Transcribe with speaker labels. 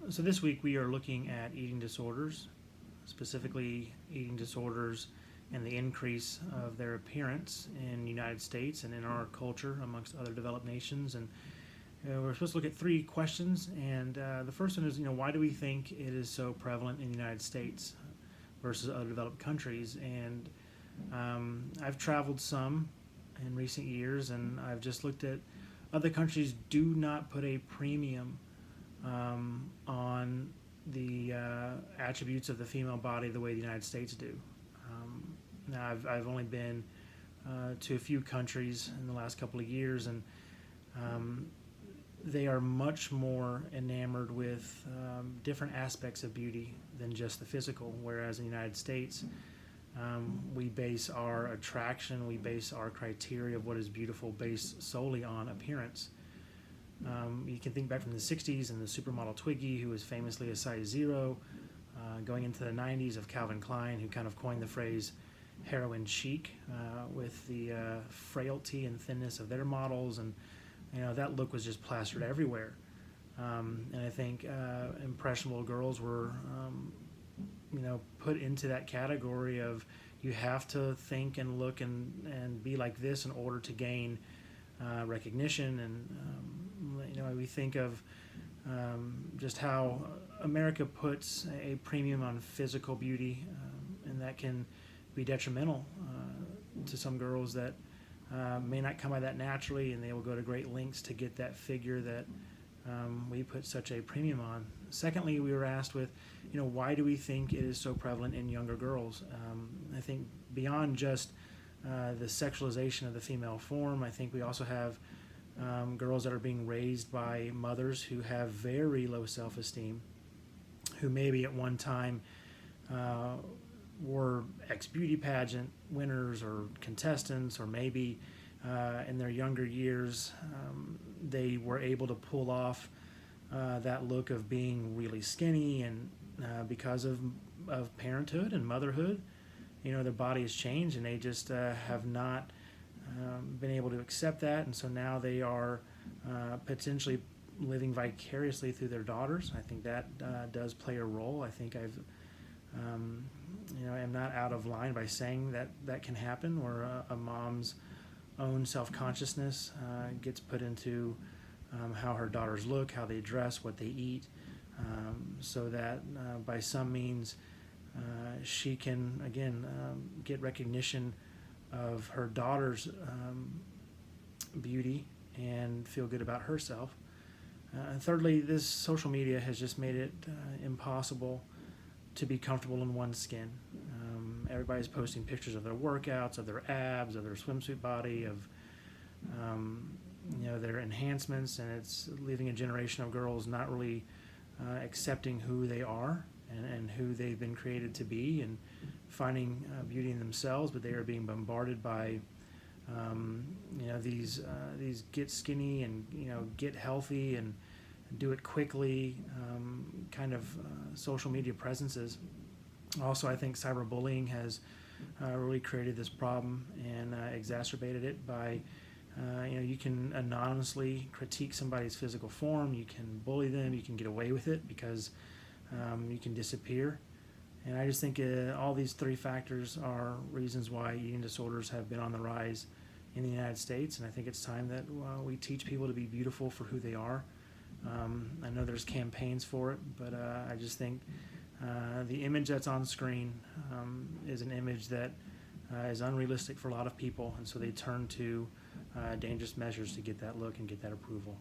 Speaker 1: So this week we are looking at eating disorders, specifically eating disorders and the increase of their appearance in the United States and in our culture amongst other developed nations. And we're supposed to look at three questions. And the first one is, why do we think it is so prevalent in the United States versus other developed countries? And I've traveled some in recent years, and I've just looked at other countries do not put a premium on the attributes of the female body the way the United States do. Now, I've only been to a few countries in the last couple of years, and they are much more enamored with different aspects of beauty than just the physical, whereas in the United States, we base our attraction, we base our criteria of what is beautiful based solely on appearance. You can think back from the 60s and the supermodel Twiggy, who was famously a size 0, going into the 90s of Calvin Klein, who kind of coined the phrase heroin chic with the frailty and thinness of their models, and that look was just plastered everywhere. And I think impressionable girls were put into that category of you have to think and look and be like this in order to gain recognition. And we think of just how America puts a premium on physical beauty, and that can be detrimental to some girls that may not come by that naturally, and they will go to great lengths to get that figure that we put such a premium on. Secondly, we were asked why do we think it is so prevalent in younger girls? I think beyond just the sexualization of the female form, I think we also have girls that are being raised by mothers who have very low self-esteem, who maybe at one time were ex-beauty pageant winners or contestants, or maybe in their younger years they were able to pull off that look of being really skinny, and because of parenthood and motherhood, their body has changed, and they just have not been able to accept that, and so now they are potentially living vicariously through their daughters. I think that does play a role. I think I'm not out of line by saying that can happen, where a mom's own self-consciousness gets put into how her daughters look, how they dress, what they eat, so that by some means she can, again, get recognition of her daughter's beauty and feel good about herself. And thirdly, this social media has just made it impossible to be comfortable in one's skin. Everybody's posting pictures of their workouts, of their abs, of their swimsuit body, of their enhancements, and it's leaving a generation of girls not really accepting who they are and who they've been created to be, and finding beauty in themselves, but they are being bombarded by these get skinny and get healthy and do it quickly kind of social media presences. Also, I think cyberbullying has really created this problem and exacerbated it by you can anonymously critique somebody's physical form, you can bully them, you can get away with it because you can disappear. And I just think all these three factors are reasons why eating disorders have been on the rise in the United States, and I think it's time that we teach people to be beautiful for who they are. I know there's campaigns for it, but I just think the image that's on screen is an image that is unrealistic for a lot of people, and so they turn to dangerous measures to get that look and get that approval.